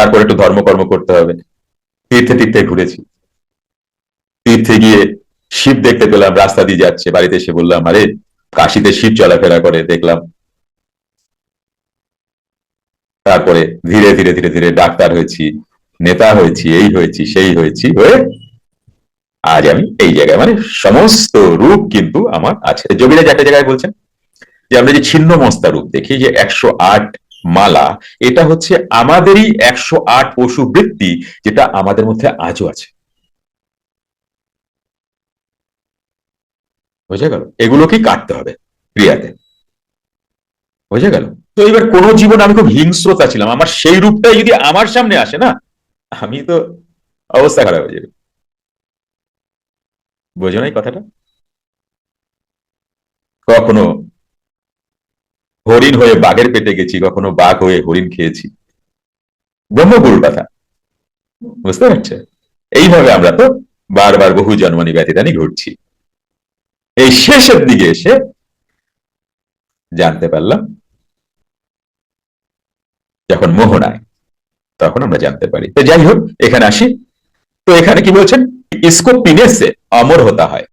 তারপর একটু ধর্মকর্ম করতে হবে। তীর্থে তীর্থে ঘুরেছি, তীর্থে গিয়ে শিব দেখতে পেলাম, রাস্তা দিয়ে যাচ্ছে, বাড়িতে এসে বললাম আরে কাশিতে শিব চলাফেরা করে দেখলাম। তারপরে ধীরে ধীরে ধীরে ধীরে ডাক্তার হয়েছি, নেতা হয়েছি, এই হয়েছি সেই হয়েছি, হয়ে আজ আমি এই জায়গায়, মানে সমস্ত রূপ কিন্তু আমার আছে। যোগীরা একটা জায়গায় বলছেন যে আমরা যে ছিন্ন মস্তা রূপ দেখি, যে 108 মালা, এটা হচ্ছে আমাদেরই 108 পশু বৃত্তি, যেটা আমাদের মধ্যে আজও আছে। বুঝে গেল? এগুলোকেই কাটতে হবে ক্রিয়াতে। বুঝে গেল? তো এবার কোন জীবন আমি খুব হিংস্রতা ছিলাম, আমার সেই রূপটাই যদি আমার সামনে আসে না, আমি তো অবস্থা খারাপ হয়ে যাবে। বোঝো না এই কথাটা? কখনো হরিণ হয়ে বাঘের পেটে গেছি, কখনো বাঘ হয়ে হরিণ খেয়েছি। ব্রহ্মগুরুর কথা, বুঝতে পারছে? এইভাবে আমরা তো বারবার বহু জন্মনি ব্যতিদানি ঘুরছি। এই শেষের দিকে এসে জানতে পারলাম, যখন মোহনায়, তখন আমরা জানতে পারি। তো যাই হোক, এখানে আসি। তো এখানে কি বলছেন, इसको पीने से अमर होता है।